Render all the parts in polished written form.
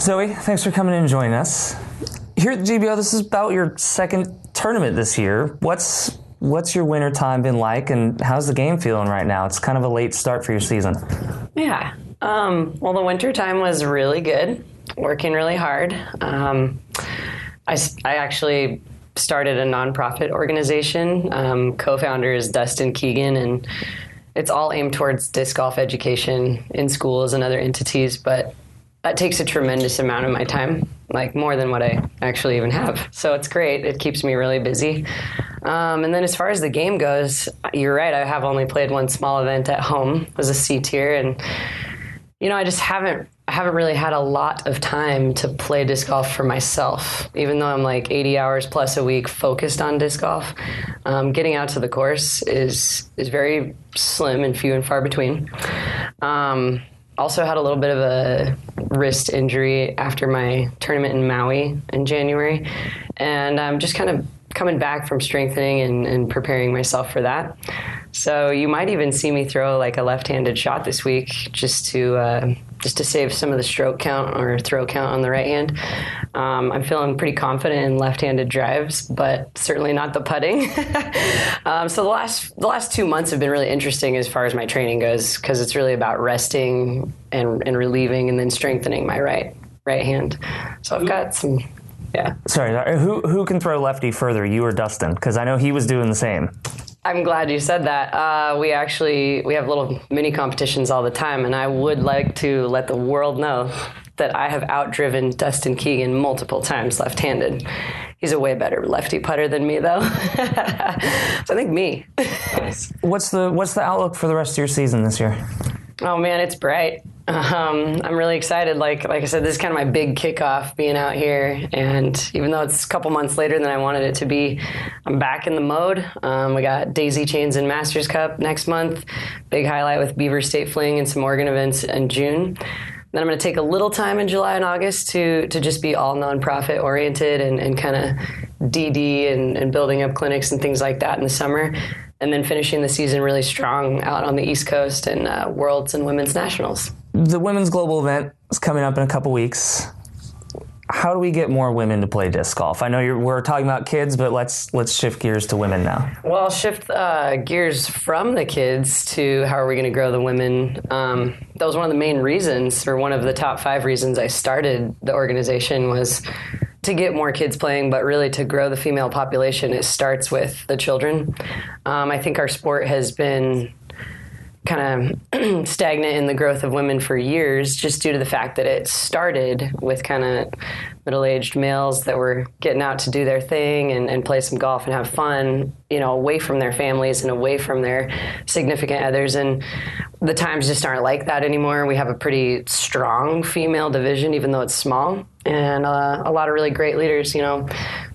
Zoe, thanks for coming in and joining us. Here at the GBO, this is about your second tournament this year. What's your winter time been like, and how's the game feeling right now? It's kind of a late start for your season. Yeah. Well, the winter time was really good, working really hard. I actually started a nonprofit organization. Co-founder is Dustin Keegan, and it's all aimed towards disc golf education in schools and other entities, but that takes a tremendous amount of my time, like more than what I actually even have. So it's great. It keeps me really busy. And then as far as the game goes, you're right. I have only played one small event at home. It was a C tier. And, I just haven't really had a lot of time to play disc golf for myself, even though I'm like 80 hours plus a week focused on disc golf. Getting out to the course is very slim and few and far between. Also had a little bit of a wrist injury after my tournament in Maui in January. And I'm just kind of coming back from strengthening and preparing myself for that. So you might even see me throw like a left-handed shot this week just to save some of the stroke count or throw count on the right hand. I'm feeling pretty confident in left-handed drives, but certainly not the putting. So the last 2 months have been really interesting as far as my training goes, because it's really about resting and relieving and then strengthening my right hand. So I've got some. Yeah. Sorry, who can throw lefty further, you or Dustin? Because I know he was doing the same. I'm glad you said that. We have little mini competitions all the time, and I would like to let the world know that I have outdriven Dustin Keegan multiple times left-handed. He's a way better lefty putter than me, though. So I think me. What's the outlook for the rest of your season this year? Oh man, it's bright. I'm really excited. Like I said, this is kind of my big kickoff being out here. And even though it's a couple months later than I wanted it to be, I'm back in the mode. We got Daisy Chains and Masters Cup next month. Big highlight with Beaver State Fling and some Oregon events in June. Then I'm going to take a little time in July and August to just be all nonprofit oriented and kind of DD and building up clinics and things like that in the summer. And then finishing the season really strong out on the East Coast and Worlds and Women's Nationals. The Women's Global event is coming up in a couple weeks. How do we get more women to play disc golf? I know we're talking about kids, but let's shift gears to women now. Well, I'll shift gears from the kids to how are we going to grow the women. That was one of the main reasons, or one of the top 5 reasons I started the organization, was to get more kids playing, but really to grow the female population. It starts with the children. I think our sport has been kind of stagnant in the growth of women for years, just due to the fact that it started with kind of middle-aged males that were getting out to do their thing and play some golf and have fun, away from their families and away from their significant others. And the times just aren't like that anymore. We have a pretty strong female division, even though it's small, and a lot of really great leaders,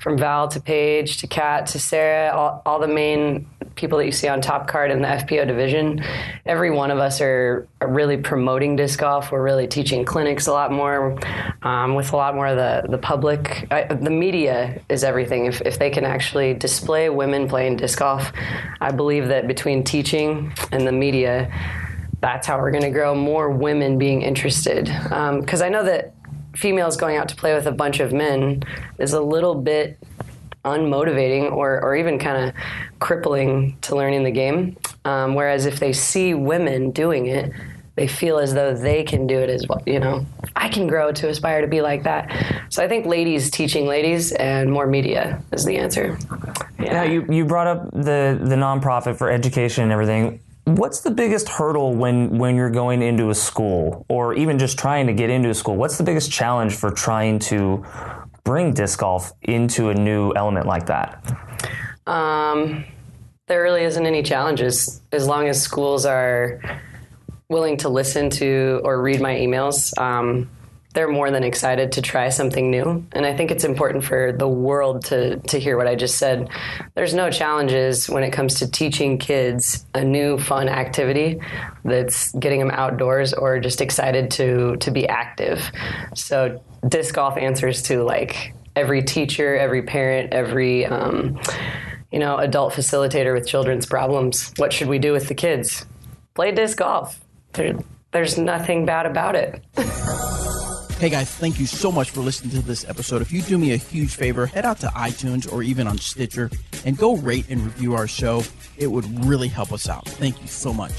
from Val to Paige to Kat to Sarah, all the main people that you see on Top Card in the FPO division. Every one of us are really promoting disc golf. We're really teaching clinics a lot more, with a lot more of the public. The media is everything. If they can actually display women playing disc golf, I believe that between teaching and the media, that's how we're going to grow more women being interested. Because I know that females going out to play with a bunch of men is a little bit unmotivating or even kind of crippling to learning the game. Whereas if they see women doing it, they feel as though they can do it as well. I can grow to aspire to be like that. So I think ladies teaching ladies and more media is the answer. Yeah. Now, you brought up the nonprofit for education and everything. What's the biggest hurdle when you're going into a school, or even just trying to get into a school? What's the biggest challenge for trying to bring disc golf into a new element like that? There really isn't any challenges, as long as schools are willing to listen to or read my emails. They're more than excited to try something new. And I think it's important for the world to hear what I just said. There's no challenges when it comes to teaching kids a new fun activity that's getting them outdoors or just excited to be active. So disc golf answers to like every teacher, every parent, every adult facilitator with children's problems. What should we do with the kids? Play disc golf. There's nothing bad about it. Hey guys, thank you so much for listening to this episode. If you do me a huge favor, head out to iTunes or even on Stitcher and go rate and review our show. It would really help us out. Thank you so much.